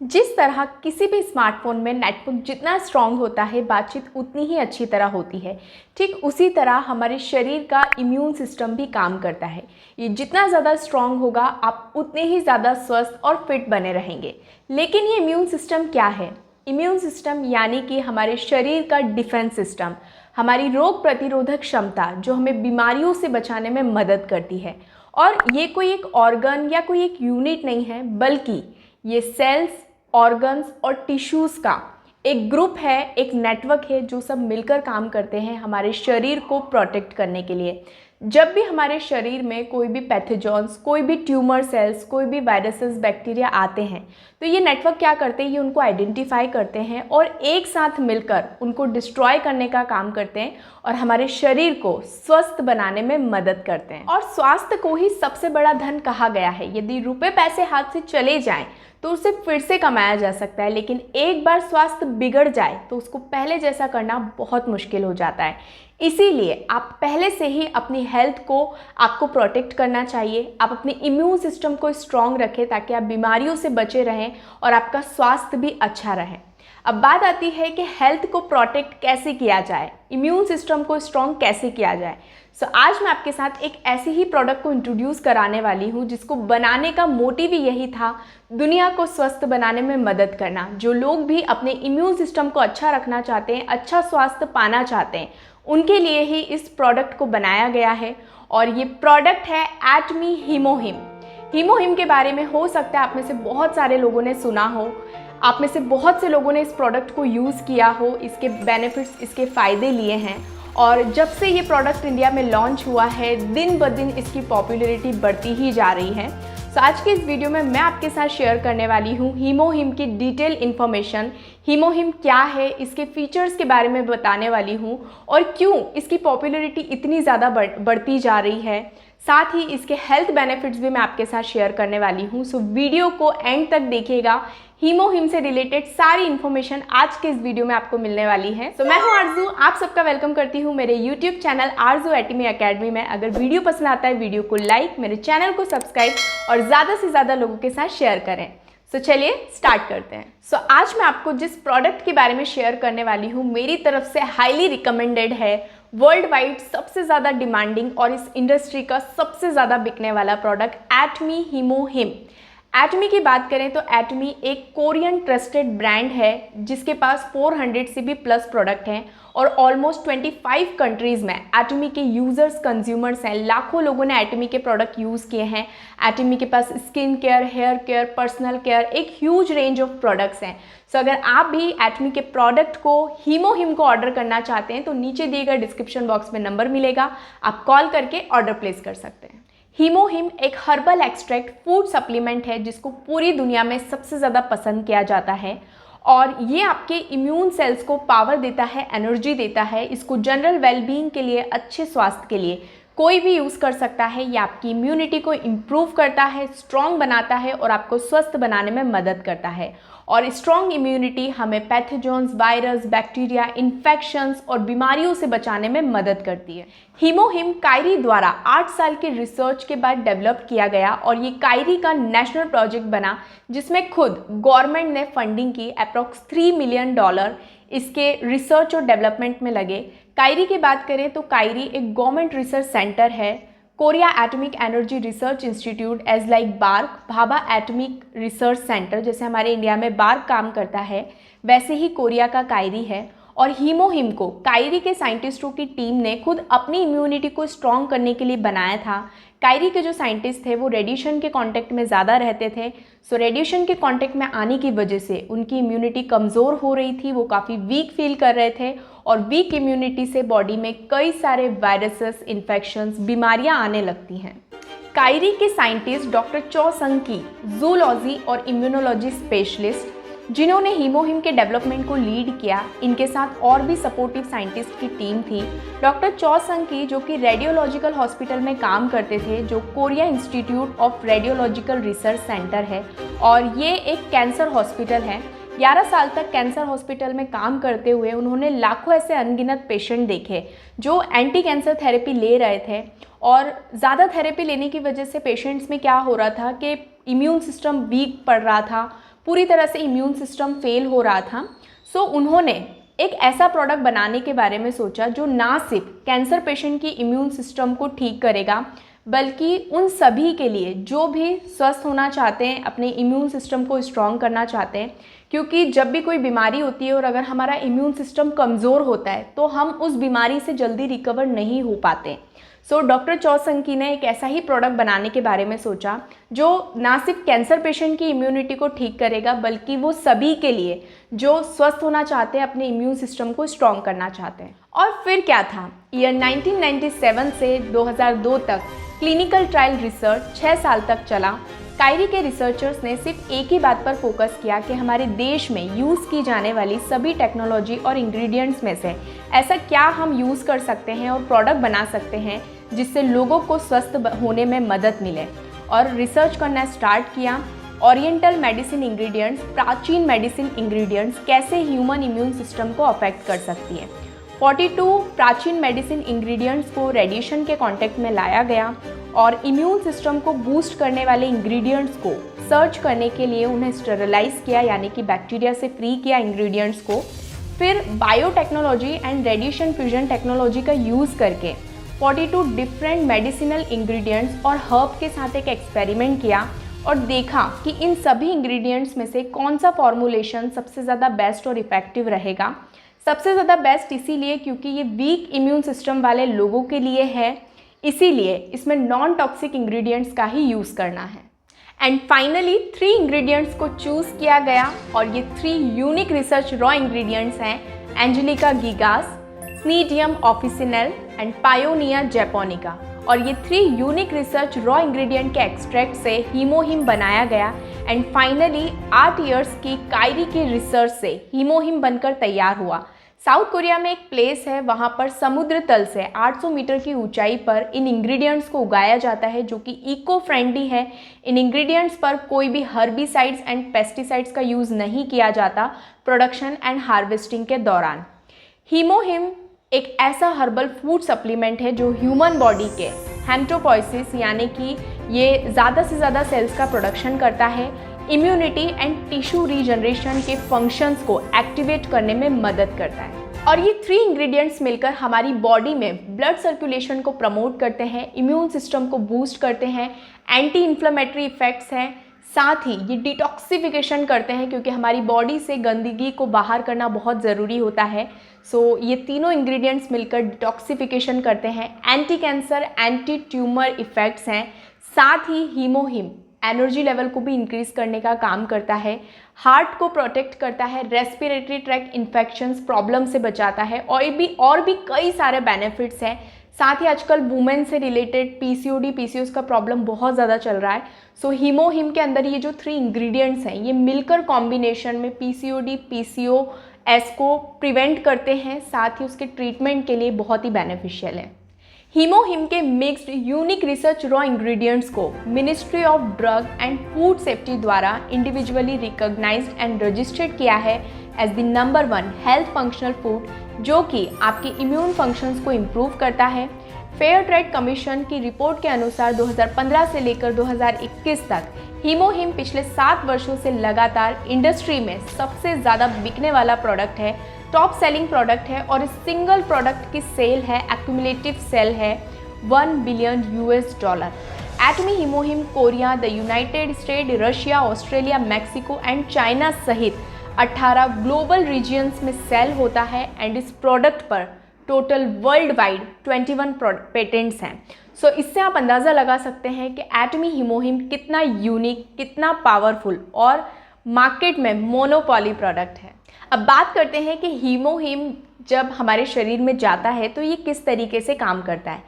जिस तरह किसी भी स्मार्टफोन में नेटवर्क जितना स्ट्रांग होता है, बातचीत उतनी ही अच्छी तरह होती है। ठीक उसी तरह हमारे शरीर का इम्यून सिस्टम भी काम करता है। ये जितना ज़्यादा स्ट्रांग होगा, आप उतने ही ज़्यादा स्वस्थ और फिट बने रहेंगे। लेकिन ये इम्यून सिस्टम क्या है? इम्यून सिस्टम यानी कि हमारे शरीर का डिफेंस सिस्टम, हमारी रोग प्रतिरोधक क्षमता जो हमें बीमारियों से बचाने में मदद करती है। और ये कोई एक ऑर्गन या कोई एक यूनिट नहीं है, बल्कि ये सेल्स, ऑर्गन्स और टिश्यूज़ का एक ग्रुप है, एक नेटवर्क है जो सब मिलकर काम करते हैं हमारे शरीर को प्रोटेक्ट करने के लिए। जब भी हमारे शरीर में कोई भी पैथोजन्स, कोई भी ट्यूमर सेल्स, कोई भी वायरसेस, बैक्टीरिया आते हैं, तो ये नेटवर्क क्या करते हैं? ये उनको आइडेंटिफाई करते हैं और एक साथ मिलकर उनको डिस्ट्रॉय करने का काम करते हैं और हमारे शरीर को स्वस्थ बनाने में मदद करते हैं। और स्वास्थ्य को ही सबसे बड़ा धन कहा गया है। यदि रुपए पैसे हाथ से चले जाएं तो उसे फिर से कमाया जा सकता है, लेकिन एक बार स्वास्थ्य बिगड़ जाए तो उसको पहले जैसा करना बहुत मुश्किल हो जाता है। इसीलिए आप पहले से ही अपनी हेल्थ को आपको प्रोटेक्ट करना चाहिए। आप अपने इम्यून सिस्टम को स्ट्रॉन्ग रखें ताकि आप बीमारियों से बचे रहें और आपका स्वास्थ्य भी अच्छा रहे। अब बात आती है कि हेल्थ को प्रोटेक्ट कैसे किया जाए, इम्यून सिस्टम को स्ट्रॉन्ग कैसे किया जाए। आज मैं आपके साथ एक ऐसे ही प्रोडक्ट को इंट्रोड्यूस कराने वाली हूँ जिसको बनाने का मोटिव ही यही था, दुनिया को स्वस्थ बनाने में मदद करना। जो लोग भी अपने इम्यून सिस्टम को अच्छा रखना चाहते हैं, अच्छा स्वास्थ्य पाना चाहते हैं, उनके लिए ही इस प्रोडक्ट को बनाया गया है। और ये प्रोडक्ट है एटमी हीमोहिम। हीमोहिम के बारे में हो सकता है आप में से बहुत सारे लोगों ने सुना हो, आप में से बहुत से लोगों ने इस प्रोडक्ट को यूज़ किया हो, इसके बेनिफिट्स, इसके फ़ायदे लिए हैं। और जब से ये प्रोडक्ट इंडिया में लॉन्च हुआ है, दिन ब दिन इसकी पॉपुलैरिटी बढ़ती ही जा रही है। आज के इस वीडियो में मैं आपके साथ शेयर करने वाली हूँ हीमोहिम की डिटेल इन्फॉर्मेशन। हीमोहिम क्या है, इसके फीचर्स के बारे में बताने वाली हूँ और क्यों इसकी पॉपुलैरिटी इतनी ज़्यादा बढ़ती जा रही है। साथ ही इसके हेल्थ बेनिफिट्स भी मैं आपके साथ शेयर करने वाली हूँ। वीडियो को एंड तक देखिएगा। हीमोहिम से रिलेटेड सारी इन्फॉर्मेशन आज के इस वीडियो में आपको मिलने वाली है। मैं हूँ आरजू, आप सबका वेलकम करती हूँ मेरे यूट्यूब चैनल आरजू एटमी अकेडमी में। अगर वीडियो पसंद आता है, वीडियो को लाइक, मेरे चैनल को सब्सक्राइब और ज़्यादा से ज़्यादा लोगों के साथ शेयर करें। चलिए स्टार्ट करते हैं। आज मैं आपको जिस प्रोडक्ट के बारे में शेयर करने वाली हूँ, मेरी तरफ से हाईली रिकमेंडेड है, वर्ल्ड वाइड सबसे ज़्यादा डिमांडिंग और इस इंडस्ट्री का सबसे ज़्यादा बिकने वाला प्रोडक्ट एटमी हीमोहिम। एटमी की बात करें तो एटमी एक कोरियन ट्रस्टेड ब्रांड है जिसके पास 400 से भी प्लस प्रोडक्ट हैं और ऑलमोस्ट 25 कंट्रीज़ में एटमी के यूज़र्स, कंज्यूमर्स हैं। लाखों लोगों ने एटमी के प्रोडक्ट यूज़ किए हैं। एटमी के पास skin care, hair care, personal care, एक ह्यूज रेंज ऑफ प्रोडक्ट्स हैं। अगर आप भी एटमी के प्रोडक्ट को, हीमोहिम को ऑर्डर करना चाहते हैं तो नीचे दिए गए डिस्क्रिप्शन बॉक्स में नंबर मिलेगा, आप कॉल करके ऑर्डर प्लेस कर सकते हैं। हीमोहिम एक हर्बल एक्सट्रैक्ट फूड सप्लीमेंट है जिसको पूरी दुनिया में सबसे ज़्यादा पसंद किया जाता है और ये आपके इम्यून सेल्स को पावर देता है, एनर्जी देता है। इसको जनरल वेलबींग के लिए, अच्छे स्वास्थ्य के लिए कोई भी यूज़ कर सकता है। ये आपकी इम्यूनिटी को इम्प्रूव करता है, स्ट्रॉन्ग बनाता है और आपको स्वस्थ बनाने में मदद करता है। और स्ट्रॉन्ग इम्यूनिटी हमें पैथोजन्स, वायरस, बैक्टीरिया, इन्फेक्शंस और बीमारियों से बचाने में मदद करती है। हीमोहिम कायरी द्वारा 8 साल की रिसर्च के बाद डेवलप किया गया और ये कायरी का नेशनल प्रोजेक्ट बना जिसमें खुद गवर्नमेंट ने फंडिंग की। अप्रॉक्स $3 मिलियन इसके रिसर्च और डेवलपमेंट में लगे। कायरी की बात करें तो कायरी एक गवर्नमेंट रिसर्च सेंटर है। Korea Atomic Energy Research Institute as like BARC, Bhabha atomic research centre, जैसे हमारे इंडिया में बार्क काम करता है, वैसे ही कोरिया का कायरी है। और हीमोहिम को कायरी के साइंटिस्टों की टीम ने खुद अपनी इम्यूनिटी को स्ट्रॉन्ग करने के लिए बनाया था। कायरी के जो साइंटिस्ट थे वो रेडिएशन के कांटेक्ट में ज़्यादा रहते थे। रेडिएशन के कांटेक्ट में आने की वजह से उनकी इम्यूनिटी कमज़ोर हो रही थी, वो काफ़ी वीक फील कर रहे थे और वीक इम्यूनिटी से बॉडी में कई सारे वायरसेस, इन्फेक्शंस, बीमारियां आने लगती हैं। कायरी के साइंटिस्ट डॉक्टर चो संग की, जूलॉजी और इम्यूनोलॉजी स्पेशलिस्ट, जिन्होंने हीमोहिम के डेवलपमेंट को लीड किया, इनके साथ और भी सपोर्टिव साइंटिस्ट की टीम थी। डॉक्टर चो संग की, जो कि रेडियोलॉजिकल हॉस्पिटल में काम करते थे, जो Korea institute of radiological research centre है और ये एक कैंसर हॉस्पिटल है। 11 साल तक कैंसर हॉस्पिटल में काम करते हुए उन्होंने लाखों ऐसे अनगिनत पेशेंट देखे जो एंटी कैंसर थेरेपी ले रहे थे और ज़्यादा थेरेपी लेने की वजह से पेशेंट्स में क्या हो रहा था कि इम्यून सिस्टम वीक पड़ रहा था, पूरी तरह से इम्यून सिस्टम फेल हो रहा था। सो उन्होंने एक ऐसा प्रोडक्ट बनाने के बारे में सोचा जो ना सिर्फ कैंसर पेशेंट की इम्यून सिस्टम को ठीक करेगा, बल्कि उन सभी के लिए जो भी स्वस्थ होना चाहते हैं, अपने इम्यून सिस्टम को स्ट्रॉन्ग करना चाहते हैं। क्योंकि जब भी कोई बीमारी होती है और अगर हमारा इम्यून सिस्टम कमज़ोर होता है तो हम उस बीमारी से जल्दी रिकवर नहीं हो पाते। सो डॉक्टर चौ संकी ने एक ऐसा ही प्रोडक्ट बनाने के बारे में सोचा जो ना सिर्फ कैंसर पेशेंट की इम्यूनिटी को ठीक करेगा, बल्कि वो सभी के लिए जो स्वस्थ होना चाहते हैं, अपने इम्यून सिस्टम को स्ट्रॉन्ग करना चाहते हैं। और फिर क्या था, ईयर 1997 से 2002 तक क्लिनिकल ट्रायल रिसर्च 6 साल तक चला। कायरी के रिसर्चर्स ने सिर्फ एक ही बात पर फोकस किया कि हमारे देश में यूज़ की जाने वाली सभी टेक्नोलॉजी और इंग्रेडिएंट्स में से ऐसा क्या हम यूज़ कर सकते हैं और प्रोडक्ट बना सकते हैं जिससे लोगों को स्वस्थ होने में मदद मिले। और रिसर्च करना स्टार्ट किया। ओरिएंटल मेडिसिन इंग्रेडिएंट्स, प्राचीन मेडिसिन इंग्रेडिएंट्स कैसे ह्यूमन इम्यून सिस्टम को अफेक्ट कर सकती है। 42 प्राचीन मेडिसिन इंग्रेडिएंट्स को रेडिएशन के कांटेक्ट में लाया गया और इम्यून सिस्टम को बूस्ट करने वाले इंग्रेडिएंट्स को सर्च करने के लिए उन्हें स्टेरिलाइज किया, यानी कि बैक्टीरिया से फ्री किया इंग्रेडिएंट्स को। फिर biotechnology and radiation fusion technology का यूज़ करके 42 डिफरेंट मेडिसिनल इंग्रेडिएंट्स और हर्ब के साथ एक एक्सपेरिमेंट किया और देखा कि इन सभी इंग्रेडिएंट्स में से कौन सा फॉर्मुलेशन सबसे ज़्यादा बेस्ट और इफ़ेक्टिव रहेगा। सबसे ज़्यादा बेस्ट इसीलिए क्योंकि ये वीक इम्यून सिस्टम वाले लोगों के लिए है, इसीलिए इसमें नॉन टॉक्सिक इंग्रेडिएंट्स का ही यूज़ करना है। एंड फाइनली 3 इंग्रेडिएंट्स को चूज़ किया गया और ये 3 यूनिक रिसर्च रॉ इंग्रेडिएंट्स हैं, एंजेलिका गिगास, स्नीडियम ऑफिसिनेल एंड पायोनिया जैपोनिका। और ये 3 यूनिक रिसर्च रॉ इंग्रेडिएंट के एक्सट्रैक्ट से हीमोहिम बनाया गया। एंड फाइनली 8 इयर्स की कायरी की रिसर्च से हीमोहिम बनकर तैयार हुआ। साउथ कोरिया में एक प्लेस है, वहाँ पर समुद्र तल से 800 मीटर की ऊंचाई पर इन इंग्रेडिएंट्स को उगाया जाता है जो कि इको फ्रेंडली है। इन इंग्रेडिएंट्स पर कोई भी हर्बिसाइड्स एंड पेस्टिसाइड्स का यूज़ नहीं किया जाता प्रोडक्शन एंड हार्वेस्टिंग के दौरान। हीमोहिम एक ऐसा हर्बल फूड सप्लीमेंट है जो ह्यूमन बॉडी के हेमेटोपोइसिस यानी कि ये ज़्यादा से ज़्यादा सेल्स का प्रोडक्शन करता है, इम्यूनिटी एंड टिश्यू रीजनरेशन के फंक्शंस को एक्टिवेट करने में मदद करता है। और ये 3 इंग्रेडिएंट्स मिलकर हमारी बॉडी में ब्लड सर्कुलेशन को प्रमोट करते हैं, इम्यून सिस्टम को बूस्ट करते हैं, एंटी इन्फ्लेमेटरी इफेक्ट्स हैं, साथ ही ये डिटॉक्सिफिकेशन करते हैं क्योंकि हमारी बॉडी से गंदगी को बाहर करना बहुत ज़रूरी होता है। सो ये तीनों इंग्रेडिएंट्स मिलकर डिटॉक्सिफिकेशन करते हैं, anti cancer anti tumour effects हैं। साथ ही हीमोहिम एनर्जी लेवल को भी इंक्रीज़ करने का काम करता है, हार्ट को प्रोटेक्ट करता है, रेस्पिरेटरी ट्रैक्ट इन्फेक्शंस प्रॉब्लम से बचाता है और भी कई सारे बेनिफिट्स हैं। साथ ही आजकल वुमेन से रिलेटेड पीसीओडी पीसीओएस का प्रॉब्लम बहुत ज़्यादा चल रहा है। सो हीमोहिम के अंदर ये जो 3 इंग्रेडिएंट्स हैं ये मिलकर कॉम्बिनेशन में पीसीओडी पीसीओएस को प्रिवेंट करते हैं, साथ ही उसके ट्रीटमेंट के लिए बहुत ही बेनिफिशियल है। हीमोहिम के mixed unique research raw ingredients को ministry of drug and food safety द्वारा इंडिविजुअली रिकॉग्नाइज्ड एंड रजिस्टर्ड किया है as the number 1 health functional food, जो कि आपके इम्यून फंक्शंस को इम्प्रूव करता है। फेयर ट्रेड कमीशन की रिपोर्ट के अनुसार 2015 से लेकर 2021 तक हीमोहिम पिछले 7 वर्षों से लगातार इंडस्ट्री में सबसे ज़्यादा बिकने वाला प्रोडक्ट है, टॉप सेलिंग प्रोडक्ट है और इस सिंगल प्रोडक्ट की सेल है, एक्यूमुलेटिव सेल है $1 billion. Atomy HemoHIM Korea, the United State, Russia, Australia, Mexico and China सहित 18 ग्लोबल रीजियंस में सेल होता है एंड इस प्रोडक्ट पर टोटल वर्ल्ड वाइड 21 पेटेंट्स हैं। सो इससे आप अंदाज़ा लगा सकते हैं कि एटमी हीमोहिम कितना यूनिक, कितना पावरफुल और मार्केट में मोनोपोली प्रोडक्ट है। अब बात करते हैं कि हीमोहिम जब हमारे शरीर में जाता है तो ये किस तरीके से काम करता है।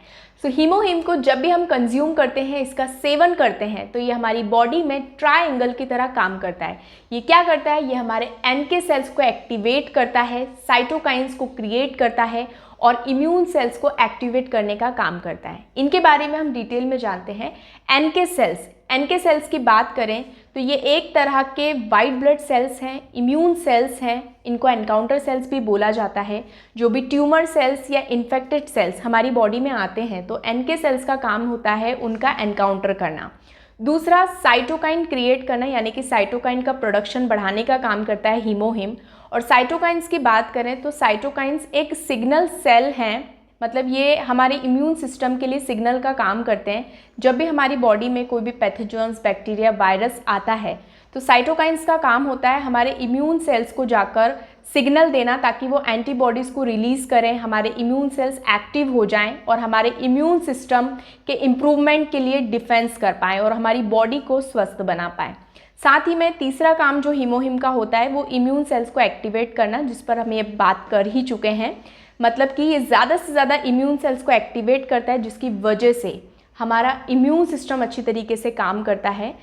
सो हीमोहिम को जब भी हम कंज्यूम करते हैं, इसका सेवन करते हैं, तो ये हमारी बॉडी में ट्रायंगल की तरह काम करता है। ये क्या करता है, ये हमारे एनके सेल्स को एक्टिवेट करता है, साइटोकाइंस को क्रिएट करता है और इम्यून सेल्स को एक्टिवेट करने का काम करता है। इनके बारे में हम डिटेल में जानते हैं। एनके सेल्स की बात करें तो ये एक तरह के वाइट ब्लड सेल्स हैं, इम्यून सेल्स हैं, इनको एनकाउंटर सेल्स भी बोला जाता है। जो भी ट्यूमर सेल्स या इन्फेक्टेड सेल्स हमारी बॉडी में आते हैं तो एनके सेल्स का काम होता है उनका एनकाउंटर करना। दूसरा साइटोकाइन क्रिएट करना, यानी कि साइटोकाइन का प्रोडक्शन बढ़ाने का काम करता है हीमोहिम। और साइटोकाइंस की बात करें तो साइटोकाइंस एक सिग्नल सेल हैं, मतलब ये हमारे इम्यून सिस्टम के लिए सिग्नल का काम करते हैं। जब भी हमारी बॉडी में कोई भी पैथोजेंस, बैक्टीरिया, वायरस आता है तो साइटोकाइंस का काम होता है हमारे इम्यून सेल्स को जाकर सिग्नल देना, ताकि वो एंटीबॉडीज़ को रिलीज़ करें, हमारे इम्यून सेल्स एक्टिव हो जाएं और हमारे इम्यून सिस्टम के इम्प्रूवमेंट के लिए डिफेंस कर पाएँ और हमारी बॉडी को स्वस्थ बना पाएँ। साथ ही में तीसरा काम जो हीमोहिम का होता है वो इम्यून सेल्स को एक्टिवेट करना, जिस पर हम ये बात कर ही चुके हैं। मतलब कि ये ज़्यादा से ज़्यादा इम्यून सेल्स को एक्टिवेट करता है, जिसकी वजह से हमारा इम्यून सिस्टम अच्छी तरीके से काम करता है।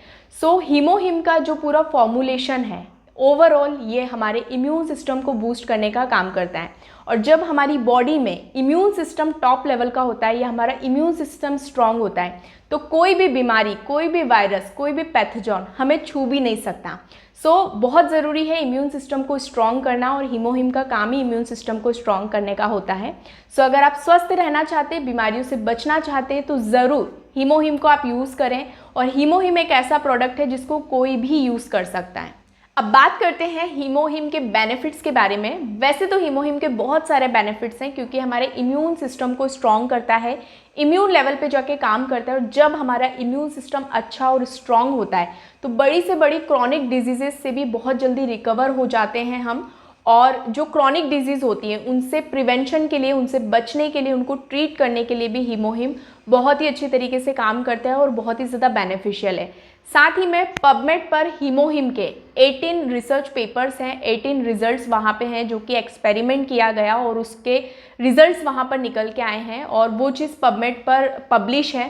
सो हीमोहिम का जो पूरा फॉर्मूलेशन है ओवरऑल ये हमारे इम्यून सिस्टम को बूस्ट करने का काम करता है। और जब हमारी बॉडी में इम्यून सिस्टम टॉप लेवल का होता है या हमारा इम्यून सिस्टम स्ट्रांग होता है तो कोई भी बीमारी, कोई भी वायरस, कोई भी पैथोजन हमें छू भी नहीं सकता। बहुत ज़रूरी है इम्यून सिस्टम को स्ट्रॉन्ग करना और हीमोहिम का काम ही इम्यून सिस्टम को स्ट्रॉन्ग करने का होता है। अगर आप स्वस्थ रहना चाहते हैं, बीमारियों से बचना चाहते हैं तो ज़रूर हीमोहिम को आप यूज़ करें। और हीमोहिम एक ऐसा प्रोडक्ट है जिसको कोई भी यूज़ कर सकता है। अब बात करते हैं हीमोहिम के बेनिफिट्स के बारे में। वैसे तो हीमोहिम के बहुत सारे बेनिफिट्स हैं, क्योंकि हमारे इम्यून सिस्टम को स्ट्रॉन्ग करता है, इम्यून लेवल पे जाके काम करता है। और जब हमारा इम्यून सिस्टम अच्छा और स्ट्रॉन्ग होता है तो बड़ी से बड़ी क्रॉनिक डिजीज़ से भी बहुत जल्दी रिकवर हो जाते हैं हम। और जो क्रॉनिक डिजीज़ होती हैं उनसे प्रिवेंशन के लिए, उनसे बचने के लिए, उनको ट्रीट करने के लिए भी हीमोहिम बहुत ही अच्छी तरीके से काम करता है और बहुत ही ज़्यादा बेनिफिशियल है। साथ ही में पबमेड पर हीमोहिम के 18 रिसर्च पेपर्स हैं, 18 रिजल्ट्स वहाँ पे हैं जो कि एक्सपेरिमेंट किया गया और उसके रिजल्ट्स वहाँ पर निकल के आए हैं और वो चीज़ पबमेड पर पब्लिश है।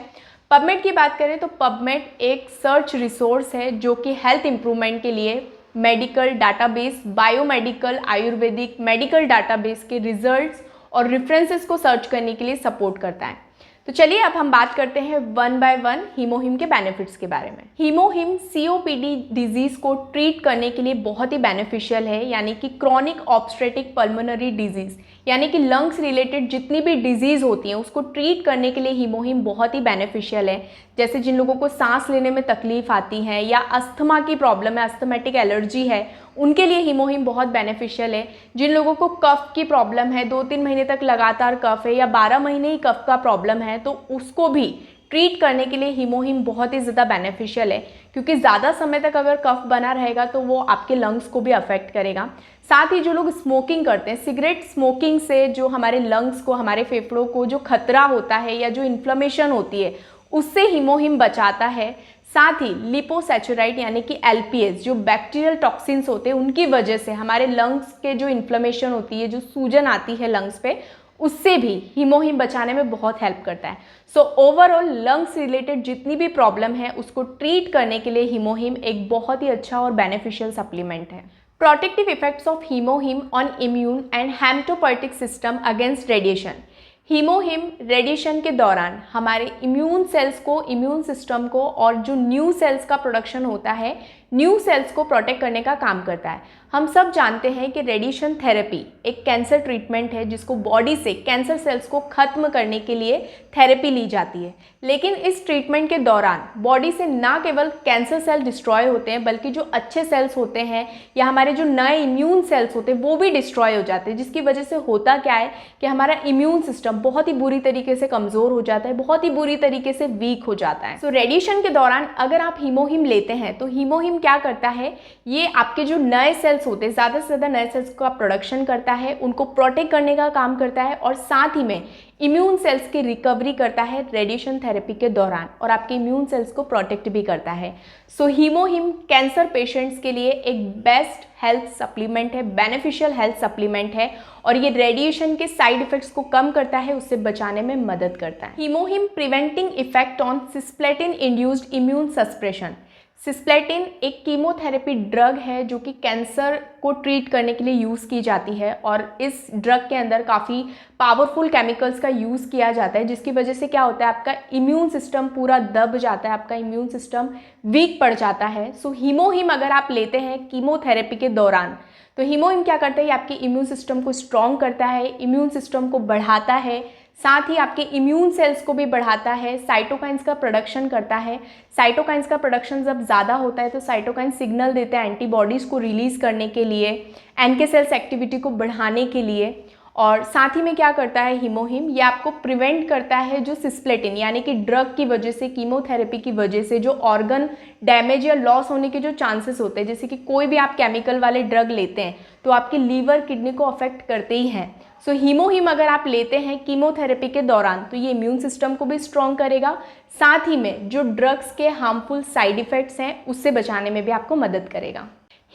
पबमेड की बात करें तो पबमेड एक सर्च रिसोर्स है जो कि हेल्थ इम्प्रूवमेंट के लिए medical database, biomedical, Ayurvedic medical database के रिजल्ट्स और रेफरेंसेस को सर्च करने के लिए सपोर्ट करता है। तो चलिए अब हम बात करते हैं वन बाय वन हीमोहिम के बेनिफिट्स के बारे में। हीमोहिम सीओपीडी डिजीज़ को ट्रीट करने के लिए बहुत ही बेनिफिशियल है, यानी कि क्रॉनिक ऑब्स्ट्रेटिक पल्मोनरी डिजीज़, यानी कि लंग्स रिलेटेड जितनी भी डिजीज़ होती हैं उसको ट्रीट करने के लिए हीमोहिम बहुत ही बेनिफिशियल है। जैसे जिन लोगों को सांस लेने में तकलीफ आती है या अस्थमा की प्रॉब्लम है, अस्थमेटिक एलर्जी है, उनके लिए हीमोहिम बहुत बेनिफिशियल है। जिन लोगों को कफ की प्रॉब्लम है, 2-3 महीने तक लगातार कफ है या 12 महीने ही कफ का प्रॉब्लम है, तो उसको भी ट्रीट करने के लिए हीमोहिम बहुत ही ज़्यादा बेनिफिशियल है, क्योंकि ज़्यादा समय तक अगर कफ बना रहेगा तो वो आपके लंग्स को भी अफेक्ट करेगा। साथ ही जो लोग स्मोकिंग करते हैं, सिगरेट स्मोकिंग से जो हमारे लंग्स को, हमारे फेफड़ों को जो खतरा होता है या जो इन्फ्लेमेशन होती है उससे हीमोहिम बचाता है। साथ ही लिपोसैचुराइड यानी कि एलपीएस, जो बैक्टीरियल टॉक्सिन्स होते हैं उनकी वजह से हमारे लंग्स के जो इन्फ्लेमेशन होती है, जो सूजन आती है लंग्स पे, उससे भी हीमोहिम बचाने में बहुत हेल्प करता है। ओवरऑल लंग्स रिलेटेड जितनी भी प्रॉब्लम है उसको ट्रीट करने के लिए हीमोहिम एक बहुत ही अच्छा और बेनिफिशियल सप्लीमेंट है। Protective effects of HemoHIM on immune and hematopoietic system against radiation. HemoHIM radiation के दौरान हमारे इम्यून सेल्स को, इम्यून सिस्टम को और जो न्यू सेल्स का प्रोडक्शन होता है, न्यू सेल्स को प्रोटेक्ट करने का काम करता है। हम सब जानते हैं कि रेडिएशन थेरेपी एक कैंसर ट्रीटमेंट है जिसको बॉडी से कैंसर सेल्स को ख़त्म करने के लिए थेरेपी ली जाती है। लेकिन इस ट्रीटमेंट के दौरान बॉडी से ना केवल कैंसर सेल डिस्ट्रॉय होते हैं, बल्कि जो अच्छे सेल्स होते हैं या हमारे जो नए इम्यून सेल्स होते हैं वो भी डिस्ट्रॉय हो जाते हैं, जिसकी वजह से होता क्या है कि हमारा इम्यून सिस्टम बहुत ही बुरी तरीके से कमज़ोर हो जाता है, बहुत ही बुरी तरीके से वीक हो जाता है। रेडिएशन के दौरान अगर आप हीमोहिम लेते हैं तो हीमोहिम क्या करता है, ये आपके जो नए सेल्स होते हैं, ज़्यादा से ज़्यादा नए सेल्स का प्रोडक्शन करता है, उनको प्रोटेक्ट करने का काम करता है और साथ ही में इम्यून सेल्स की रिकवरी करता है रेडिएशन थेरेपी के दौरान और आपके इम्यून सेल्स को प्रोटेक्ट भी करता है। हीमोहिम कैंसर पेशेंट्स के लिए एक बेस्ट हेल्थ सप्लीमेंट है, बेनिफिशियल हेल्थ सप्लीमेंट है और ये रेडिएशन के साइड इफेक्ट्स को कम करता है, उससे बचाने में मदद करता है। HemoHIM preventing effect on cisplatin induced immune suppression. Cisplatin एक कीमोथेरेपी ड्रग है जो कि कैंसर को ट्रीट करने के लिए यूज़ की जाती है और इस ड्रग के अंदर काफ़ी पावरफुल केमिकल्स का यूज़ किया जाता है, जिसकी वजह से क्या होता है, आपका इम्यून सिस्टम पूरा दब जाता है, आपका इम्यून सिस्टम वीक पड़ जाता है। हीमोहिम अगर आप लेते हैं कीमोथेरेपी के दौरान तो हीमोहिम क्या करता है, आपके इम्यून सिस्टम को स्ट्रॉन्ग करता है, इम्यून सिस्टम को बढ़ाता है, साथ ही आपके इम्यून सेल्स को भी बढ़ाता है, साइटोकाइंस का प्रोडक्शन करता है। साइटोकाइंस का प्रोडक्शन जब ज़्यादा होता है तो साइटोकाइंस सिग्नल देते हैं एंटीबॉडीज़ को रिलीज़ करने के लिए, एनके सेल्स एक्टिविटी को बढ़ाने के लिए। और साथ ही में क्या करता है हीमोहिम, ये आपको प्रिवेंट करता है जो सिस्प्लेटिन यानी कि ड्रग की वजह से, कीमोथेरेपी की वजह से जो ऑर्गन डैमेज या लॉस होने के जो चांसेस होते हैं, जैसे कि कोई भी आप केमिकल वाले ड्रग लेते हैं तो आपकी लीवर किडनी को अफेक्ट करते ही हैं। सो हीमोहिम अगर आप लेते हैं कीमोथेरेपी के दौरान तो ये इम्यून सिस्टम को भी स्ट्रॉन्ग करेगा, साथ ही में जो ड्रग्स के हार्मफुल साइड इफ़ेक्ट्स हैं उससे बचाने में भी आपको मदद करेगा।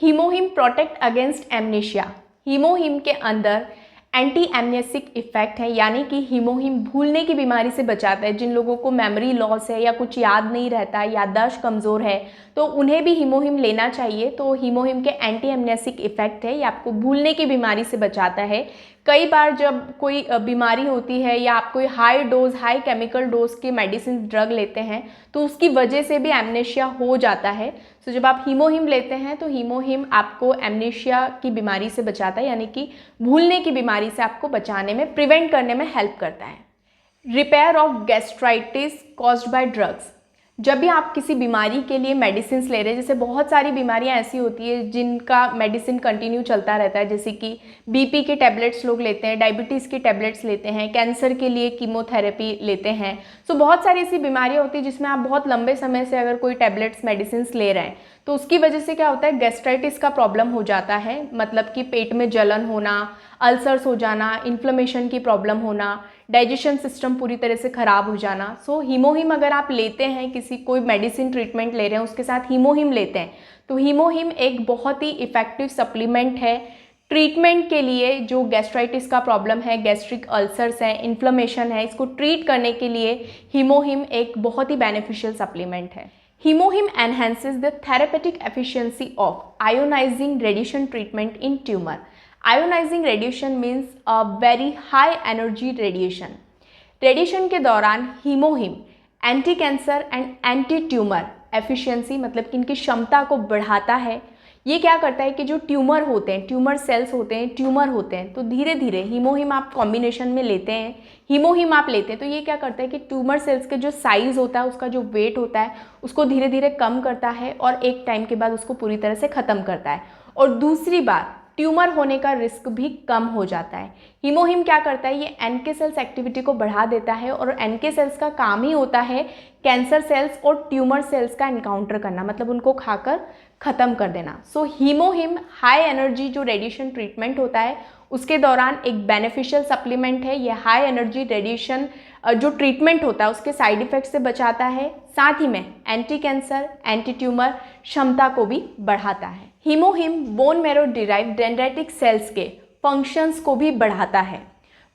हीमोहिम प्रोटेक्ट अगेंस्ट एमनेशिया। हीमोहिम के अंदर एंटी एमनेसिक इफेक्ट है, यानी कि हीमोहिम भूलने की बीमारी से बचाता है। जिन लोगों को मेमोरी लॉस है या कुछ याद नहीं रहता, याददाश्त कमज़ोर है, तो उन्हें भी हीमोहिम लेना चाहिए। तो हीमोहिम के एंटी एमनेसिक इफेक्ट है, ये आपको भूलने की बीमारी से बचाता है। कई बार जब कोई बीमारी होती है या आप कोई high dose, high chemical dose के मेडिसिन ड्रग लेते हैं तो उसकी वजह से भी एमनेशिया हो जाता है। तो जब आप हीमोहिम लेते हैं तो हीमोहिम आपको एमनेशिया की बीमारी से बचाता है, यानी कि भूलने की बीमारी से आपको बचाने में, प्रिवेंट करने में हेल्प करता है। Repair of gastritis caused by drugs. जब भी आप किसी बीमारी के लिए मेडिसिन ले रहे हैं, जैसे बहुत सारी बीमारियां ऐसी होती है जिनका मेडिसिन कंटिन्यू चलता रहता है, जैसे कि बीपी के टैबलेट्स लोग लेते हैं, डायबिटीज़ के टैबलेट्स लेते हैं, कैंसर के लिए कीमोथेरेपी लेते हैं। सो बहुत सारी ऐसी बीमारियां होती है जिसमें आप बहुत लंबे समय से अगर कोई टैबलेट्स मेडिसिन ले रहे हैं तो उसकी वजह से क्या होता है, गैस्ट्राइटिस का प्रॉब्लम हो जाता है, मतलब कि पेट में जलन होना, अल्सर्स हो जाना, इन्फ्लेमेशन की प्रॉब्लम होना, डाइजेशन सिस्टम पूरी तरह से ख़राब हो जाना। सो हीमोहिम अगर आप लेते हैं, किसी कोई मेडिसिन ट्रीटमेंट ले रहे हैं उसके साथ हीमोहिम लेते हैं, तो हीमोहिम एक बहुत ही इफ़ेक्टिव सप्लीमेंट है ट्रीटमेंट के लिए। जो गैस्ट्राइटिस का प्रॉब्लम है, गैस्ट्रिक अल्सर्स है, इन्फ्लेमेशन है, इसको ट्रीट करने के लिए हीमोहिम एक बहुत ही बेनिफिशियल सप्लीमेंट है। Hemohim enhances the therapeutic efficiency of ionizing radiation treatment in tumor. Ionizing radiation means a very high energy radiation. Radiation के दौरान HemoHIM anti cancer and anti tumor efficiency, मतलब कि इनकी क्षमता को बढ़ाता है। ये क्या करता है कि जो ट्यूमर होते हैं, ट्यूमर सेल्स होते हैं, ट्यूमर होते हैं, तो धीरे धीरे हीमोहिम आप कॉम्बिनेशन में लेते हैं, हीमोहिम आप लेते हैं तो ये क्या करता है कि ट्यूमर सेल्स के जो साइज़ होता है, उसका जो वेट होता है, उसको धीरे धीरे कम करता है और एक टाइम के बाद उसको पूरी तरह से ख़त्म करता है। और दूसरी बात, ट्यूमर होने का रिस्क भी कम हो जाता है। हीमोहिम क्या करता है, ये एनके सेल्स एक्टिविटी को बढ़ा देता है और एनके सेल्स का काम ही होता है कैंसर सेल्स और ट्यूमर सेल्स का एनकाउंटर करना, मतलब उनको खाकर ख़त्म कर देना। सो हीमोहिम हाई एनर्जी जो रेडिएशन ट्रीटमेंट होता है उसके दौरान एक बेनिफिशियल सप्लीमेंट है। ये हाई एनर्जी रेडिएशन जो ट्रीटमेंट होता है उसके साइड इफ़ेक्ट से बचाता है, साथ ही में एंटी कैंसर, एंटी ट्यूमर क्षमता को भी बढ़ाता है। HemoHIM bone marrow derived dendritic cells के फंक्शंस को भी बढ़ाता है।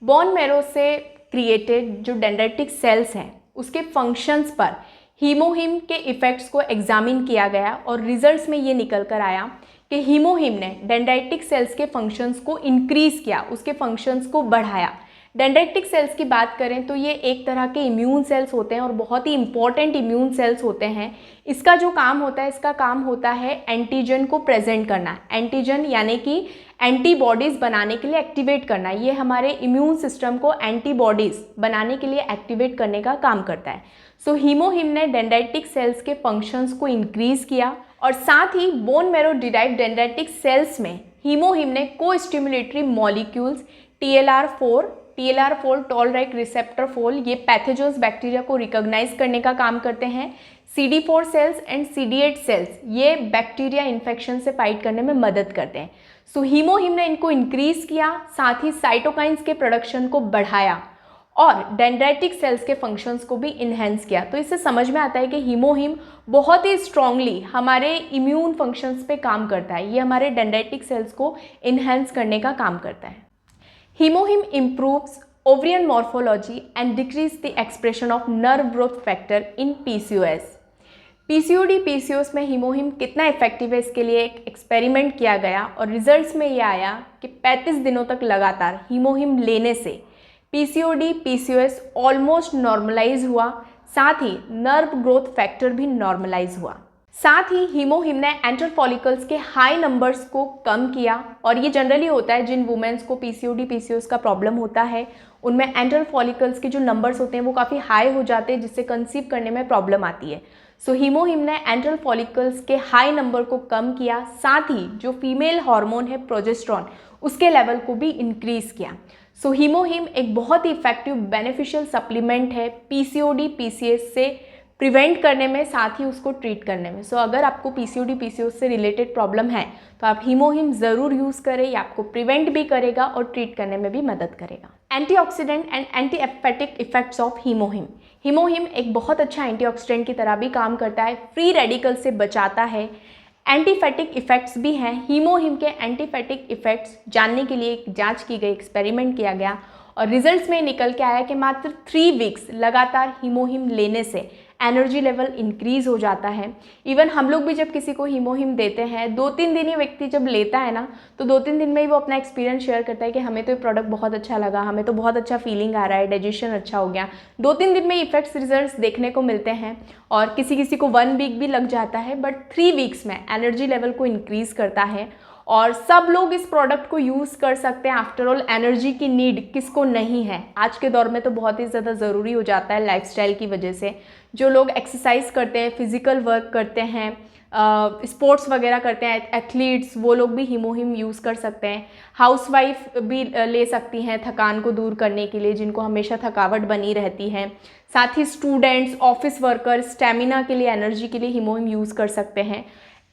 बोन मैरो से क्रिएटेड जो डेंड्राइटिक सेल्स हैं उसके फंक्शंस पर हीमोहिम के इफ़ेक्ट्स को एग्जामिन किया गया और रिजल्ट्स में ये निकल कर आया कि हीमोहिम ने डेंड्राइटिक सेल्स के फंक्शंस को इंक्रीज़ किया, उसके फंक्शंस को बढ़ाया। डेंड्राइटिक सेल्स की बात करें तो ये एक तरह के इम्यून सेल्स होते हैं और बहुत ही इंपॉर्टेंट इम्यून सेल्स होते हैं। इसका जो काम होता है, इसका काम होता है एंटीजन को प्रेजेंट करना। एंटीजन यानी कि एंटीबॉडीज़ बनाने के लिए एक्टिवेट करना। ये हमारे इम्यून सिस्टम को एंटीबॉडीज़ बनाने के लिए एक्टिवेट करने का काम करता है। सो हीमोहिम ने डेंड्राइटिक सेल्स के फंक्शंस को इंक्रीज़ किया और साथ ही bone marrow derived dendritic cells में हीमोहिम ने को stimulatory molecules TLR4 toll like receptor 4, ये पैथोजेंस बैक्टीरिया को रिकॉग्नाइज करने का काम करते हैं। CD4 cells and CD8 cells, ये बैक्टीरिया इन्फेक्शन से फाइट करने में मदद करते हैं। सो हीमोहिम ने इनको इंक्रीज़ किया, साथ ही साइटोकाइंस के प्रोडक्शन को बढ़ाया और डेंड्राइटिक सेल्स के फंक्शंस को भी इन्हेंस किया। तो इससे समझ में आता है कि हीमोहिम बहुत ही स्ट्रांगली हमारे इम्यून फंक्शंस पे काम करता है। ये हमारे डेंड्राइटिक सेल्स को इन्हेंस करने का काम करता है। हीमोहिम improves ovarian morphology and decrease the expression of nerve growth factor in PCOS. PCOD PCOS में हीमोहिम कितना इफेक्टिव है, इसके लिए एक एक्सपेरिमेंट किया गया और रिजल्ट्स में ये आया कि 35 दिनों तक लगातार हीमोहिम लेने से PCOD PCOS ऑलमोस्ट नॉर्मलाइज हुआ, साथ ही नर्व ग्रोथ फैक्टर भी नॉर्मलाइज हुआ। साथ ही हीमोहिम ने एंटर फॉलिकल्स के हाई नंबर्स को कम किया और ये जनरली होता है जिन वुमेन्स को PCOD PCOS का प्रॉब्लम होता है उनमें एंड्रल फॉलिकल्स के जो नंबर्स होते हैं वो काफ़ी हाई हो जाते हैं, जिससे कंसीव करने में प्रॉब्लम आती है। सो हीमोहिम ने एंड्रल फॉलिकल्स के हाई नंबर को कम किया, साथ ही जो फीमेल हार्मोन है प्रोजेस्टेरॉन उसके लेवल को भी इंक्रीज़ किया। सो हीमोहिम एक बहुत ही इफेक्टिव बेनिफिशियल सप्लीमेंट है पीसीओडी पीसीएस से प्रिवेंट करने में, साथ ही उसको ट्रीट करने में। सो अगर आपको पीसीओडी पीसीओएस से रिलेटेड प्रॉब्लम है तो आप हीमोहिम ज़रूर यूज़ करें, ये आपको प्रिवेंट भी करेगा और ट्रीट करने में भी मदद करेगा। Antioxidant and anti apoptotic effects of HemoHIM. HemoHIM एक बहुत अच्छा एंटीऑक्सीडेंट की तरह भी काम करता है, फ्री रेडिकल से बचाता है। एंटीफैटिक इफेक्ट्स भी हैं। हीमोहिम के एंटीफैटिक इफेक्ट्स जानने के लिए एक जांच की गई, एक्सपेरिमेंट किया गया और रिजल्ट्स में निकल के आया कि मात्र 3 वीक्स लगातार हीमोहिम लेने से एनर्जी लेवल इंक्रीज़ हो जाता है। इवन हम लोग भी जब किसी को हीमोहिम देते हैं, 2-3 दिन ही व्यक्ति जब लेता है ना, तो 2-3 दिन में ही वो अपना एक्सपीरियंस शेयर करता है कि हमें तो ये प्रोडक्ट बहुत अच्छा लगा, हमें तो बहुत अच्छा फीलिंग आ रहा है, डाइजेशन अच्छा हो गया। 2-3 दिन में इफेक्ट्स रिजल्ट्स देखने को मिलते हैं और किसी किसी को 1 वीक भी लग जाता है, बट 3 वीक्स में एनर्जी लेवल को इंक्रीज़ करता है और सब लोग इस प्रोडक्ट को यूज़ कर सकते हैं। आफ्टर ऑल एनर्जी की नीड किसको नहीं है, आज के दौर में तो बहुत ही ज़्यादा ज़रूरी हो जाता है लाइफस्टाइल की वजह से। जो लोग एक्सरसाइज करते हैं, फिजिकल वर्क करते हैं, स्पोर्ट्स वगैरह करते हैं, एथलीट्स, वो लोग भी हीमोहिम यूज़ कर सकते हैं। हाउसवाइफ भी ले सकती हैं थकान को दूर करने के लिए, जिनको हमेशा थकावट बनी रहती है। साथ ही स्टूडेंट्स, ऑफिस वर्कर्स, स्टेमिना के लिए, एनर्जी के लिए हीमोहिम यूज़ कर सकते हैं।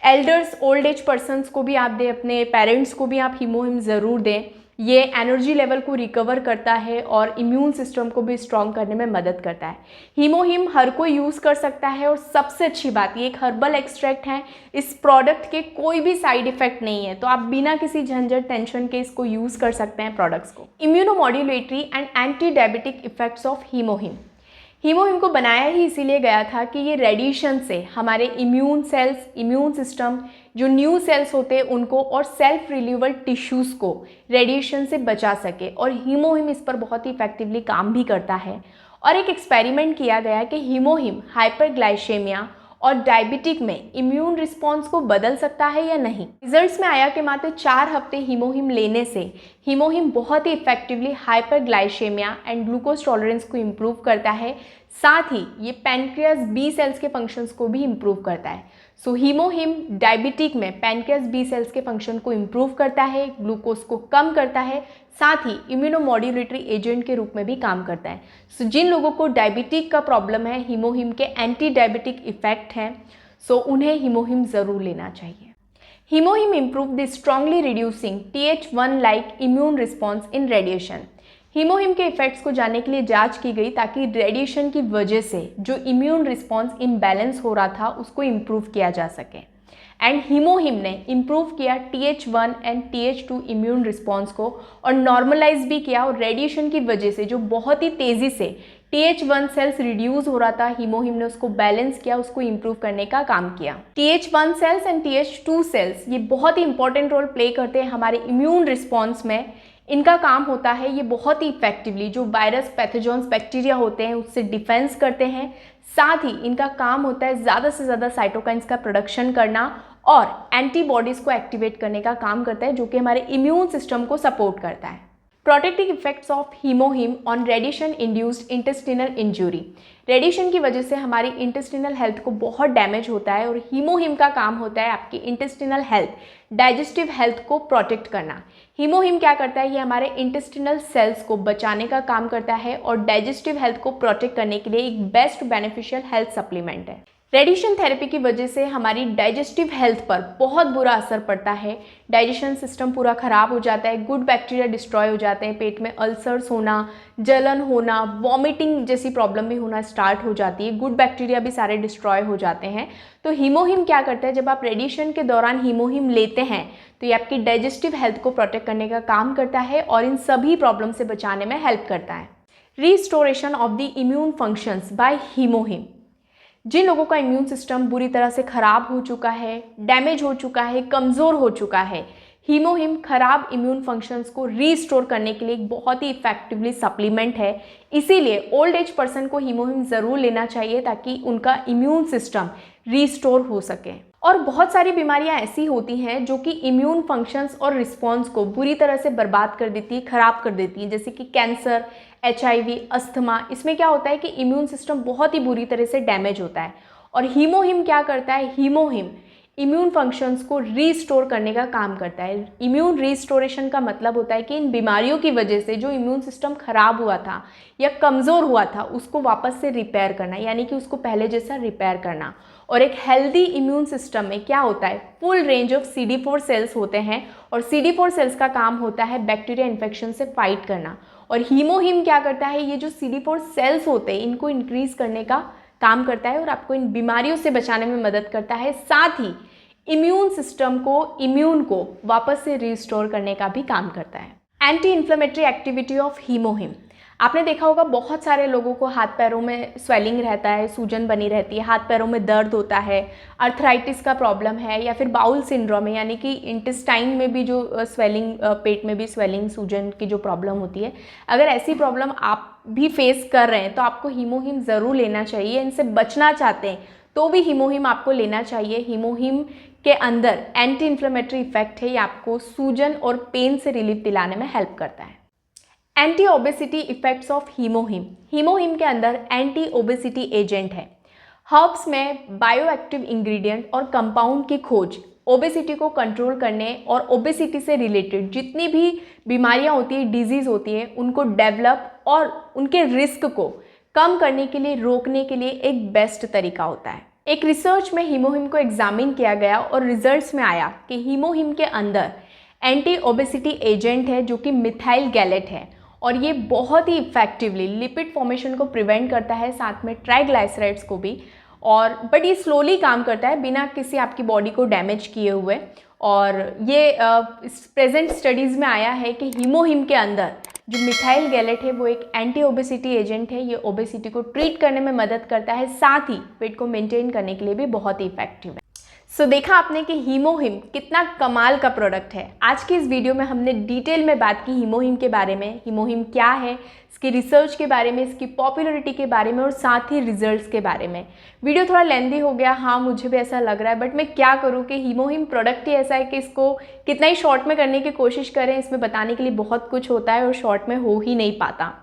एल्डर्स, ओल्ड एज पर्सनस को भी आप दें, अपने पेरेंट्स को भी आप हीमोहिम ज़रूर दें। ये एनर्जी लेवल को रिकवर करता है और इम्यून सिस्टम को भी स्ट्रॉन्ग करने में मदद करता है। हीमोहिम हर कोई यूज़ कर सकता है और सबसे अच्छी बात, ये एक हर्बल एक्सट्रैक्ट है, इस प्रोडक्ट के कोई भी साइड इफेक्ट नहीं है, तो आप बिना किसी झंझट टेंशन के इसको यूज़ कर सकते हैं प्रोडक्ट्स को। Immunomodulatory and anti diabetic effects of HemoHIM. HemoHIM को बनाया ही इसीलिए गया था कि ये रेडिएशन से हमारे इम्यून सेल्स, इम्यून सिस्टम, जो न्यू सेल्स होते हैं उनको और सेल्फ रिन्यूएबल टिश्यूज़ को रेडिएशन से बचा सके, और हीमोहिम इस पर बहुत ही इफेक्टिवली काम भी करता है। और एक एक्सपेरिमेंट किया गया कि हीमोहिम हाइपरग्लाइसेमिया और डायबिटिक में इम्यून रिस्पॉन्स को बदल सकता है या नहीं। रिजल्ट्स में आया कि मात्र 4 हफ्ते हीमोहिम लेने से हीमोहिम बहुत ही effectively hyperglycemia and glucose tolerance को इम्प्रूव करता है, साथ ही ये पैनक्रियास बी सेल्स के फंक्शंस को भी इम्प्रूव करता है। सो हीमोहिम डायबिटिक में पैनक्रियास बी सेल्स के फंक्शन को इम्प्रूव करता है, ग्लूकोज को कम करता है, साथ ही इम्यूनोमॉड्यूलेटरी एजेंट के रूप में भी काम करता है। सो जिन लोगों को डायबिटिक का प्रॉब्लम है, हीमोहिम के एंटी डायबिटिक इफेक्ट हैं, सो उन्हें हीमोहिम ज़रूर लेना चाहिए। HemoHIM improve the strongly reducing TH1 like immune response in radiation. HemoHIM के इफेक्ट्स को जानने के लिए जांच की गई ताकि रेडिएशन की वजह से जो इम्यून रिस्पॉन्स इम्बैलेंस हो रहा था उसको इम्प्रूव किया जा सके। एंड हीमोहिम ने इम्प्रूव किया TH1 and TH2 immune response को और नॉर्मलाइज भी किया, और रेडिएशन की वजह से जो बहुत ही तेज़ी से TH1 सेल्स रिड्यूस हो रहा था, हीमोहिम ने उसको बैलेंस किया, उसको इम्प्रूव करने का काम किया। TH1 sales and TH2 sales ये बहुत ही इंपॉर्टेंट रोल प्ले करते हैं हमारे इम्यून रिस्पॉन्स में। इनका काम होता है ये बहुत ही इफेक्टिवली जो वायरस, पैथोजन्स, बैक्टीरिया होते हैं उससे डिफेंस करते हैं, साथ ही इनका काम होता है ज़्यादा से ज़्यादा साइटोकाइंस का प्रोडक्शन करना और एंटीबॉडीज़ को एक्टिवेट करने का काम करता है, जो कि हमारे इम्यून सिस्टम को सपोर्ट करता है। Protective effects of HemoHIM on radiation induced intestinal injury. Radiation की वजह से हमारी इंटेस्टिनल हेल्थ को बहुत डैमेज होता है और हीमोहिम का काम होता है आपकी इंटेस्टिनल हेल्थ, डाइजेस्टिव हेल्थ को प्रोटेक्ट करना। हीमोहिम क्या करता है, ये हमारे इंटेस्टिनल सेल्स को बचाने का काम करता है और डाइजेस्टिव हेल्थ को प्रोटेक्ट करने के लिए एक बेस्ट बेनिफिशियल हेल्थ सप्लीमेंट है। रेडिएशन थेरेपी की वजह से हमारी डाइजेस्टिव हेल्थ पर बहुत बुरा असर पड़ता है। डाइजेशन सिस्टम पूरा ख़राब हो जाता है, गुड बैक्टीरिया डिस्ट्रॉय हो जाते हैं, पेट में अल्सर्स होना, जलन होना, वॉमिटिंग जैसी प्रॉब्लम भी होना स्टार्ट हो जाती है, गुड बैक्टीरिया भी सारे डिस्ट्रॉय हो जाते हैं। तो हीमोहिम क्या करता है, जब आप रेडिएशन के दौरान हीमोहिम लेते हैं तो ये आपकी डाइजेस्टिव हेल्थ को प्रोटेक्ट करने का काम करता है और इन सभी प्रॉब्लम से बचाने में हेल्प करता है। Restoration of the immune functions by HemoHIM. जिन लोगों का इम्यून सिस्टम बुरी तरह से ख़राब हो चुका है, डैमेज हो चुका है, कमज़ोर हो चुका है, हीमोहिम खराब इम्यून फंक्शंस को रीस्टोर करने के लिए एक बहुत ही इफेक्टिवली सप्लीमेंट है। इसीलिए ओल्ड एज पर्सन को हीमोहिम ज़रूर लेना चाहिए ताकि उनका इम्यून सिस्टम रीस्टोर हो सके। और बहुत सारी बीमारियां ऐसी होती हैं जो कि इम्यून फंक्शंस और रिस्पॉन्स को बुरी तरह से बर्बाद कर देती है, ख़राब कर देती है, जैसे कि कैंसर, HIV, अस्थमा। इसमें क्या होता है कि इम्यून सिस्टम बहुत ही बुरी तरह से डैमेज होता है। और हीमोहिम क्या करता है, हीमोहिम इम्यून फंक्शंस को रीस्टोर करने का काम करता है। इम्यून रीस्टोरेशन का मतलब होता है कि इन बीमारियों की वजह से जो इम्यून सिस्टम खराब हुआ था या कमज़ोर हुआ था उसको वापस से रिपेयर करना, यानी कि उसको पहले जैसा रिपेयर करना। और एक हेल्दी इम्यून सिस्टम में क्या होता है, full range of CD4 sales होते हैं और CD4 सेल्स का काम होता है बैक्टीरिया इन्फेक्शन से फाइट करना। और हीमोहिम क्या करता है, ये जो CD4 सेल्स होते हैं इनको इंक्रीज करने का काम करता है और आपको इन बीमारियों से बचाने में मदद करता है। साथ ही इम्यून सिस्टम को, इम्यून को वापस से रिस्टोर करने का भी काम करता है। एंटी इन्फ्लेमेटरी एक्टिविटी ऑफ हीमोहिम, आपने देखा होगा बहुत सारे लोगों को हाथ पैरों में स्वेलिंग रहता है, सूजन बनी रहती है, हाथ पैरों में दर्द होता है, अर्थराइटिस का प्रॉब्लम है, या फिर बाउल सिंड्रोम है, यानी कि इंटेस्टाइन में भी जो स्वेलिंग, पेट में भी स्वेलिंग, सूजन की जो प्रॉब्लम होती है। अगर ऐसी प्रॉब्लम आप भी फेस कर रहे हैं तो आपको हीमोहिम ज़रूर लेना चाहिए। इनसे बचना चाहते हैं तो भी हीमोहिम आपको लेना चाहिए। हीमोहिम के अंदर एंटी इन्फ्लेमेटरी इफेक्ट है, ये आपको सूजन और पेन से रिलीफ दिलाने में हेल्प करता है। Anti obesity effects of HemoHIM, हीमोहिम के अंदर एंटी ओबेसिटी एजेंट है। हर्ब्स में बायोएक्टिव इंग्रेडिएंट और कंपाउंड की खोज ओबेसिटी को कंट्रोल करने और ओबेसिटी से रिलेटेड जितनी भी बीमारियां होती है, डिजीज़ होती है, उनको डेवलप और उनके रिस्क को कम करने के लिए, रोकने के लिए एक बेस्ट तरीका होता है। एक रिसर्च में हीमोहिम को एग्जामिन किया गया और रिजल्ट्स में आया कि हीमोहिम के अंदर एंटी ओबेसिटी एजेंट है जो कि मिथाइल गैलेट है और ये बहुत ही इफेक्टिवली लिपिड फॉर्मेशन को प्रिवेंट करता है, साथ में ट्राइग्लाइसराइड्स को भी। और बट ये स्लोली काम करता है बिना किसी आपकी बॉडी को डैमेज किए हुए। और ये प्रेजेंट स्टडीज़ में आया है कि हीमोहिम के अंदर जो मिथाइल गैलेट है वो एक एंटी ओबेसिटी एजेंट है। ये ओबेसिटी को ट्रीट करने में मदद करता है, साथ ही वेट को मेंटेन करने के लिए भी बहुत ही इफेक्टिव है। सो देखा आपने कि हीमोहिम कितना कमाल का प्रोडक्ट है। आज की इस वीडियो में हमने डिटेल में बात की हीमोहिम के बारे में, हीमोहिम क्या है, इसकी रिसर्च के बारे में, इसकी पॉपुलैरिटी के बारे में और साथ ही रिजल्ट्स के बारे में। वीडियो थोड़ा लेंदी हो गया, हाँ मुझे भी ऐसा लग रहा है, बट मैं क्या करूँ कि हीमोहिम प्रोडक्ट ही ऐसा है कि इसको कितना ही शॉर्ट में करने की कोशिश करें, इसमें बताने के लिए बहुत कुछ होता है और शॉर्ट में हो ही नहीं पाता।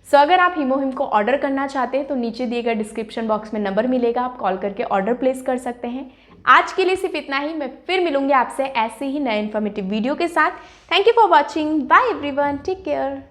सो अगर आप हीमोहिम को ऑर्डर करना चाहते हैं तो नीचे दिए गए डिस्क्रिप्शन बॉक्स में नंबर मिलेगा, आप कॉल करके ऑर्डर प्लेस कर सकते हैं। आज के लिए सिर्फ इतना ही, मैं फिर मिलूंगी आपसे ऐसे ही नए इन्फॉर्मेटिव वीडियो के साथ। Thank you for watching, bye everyone, take care.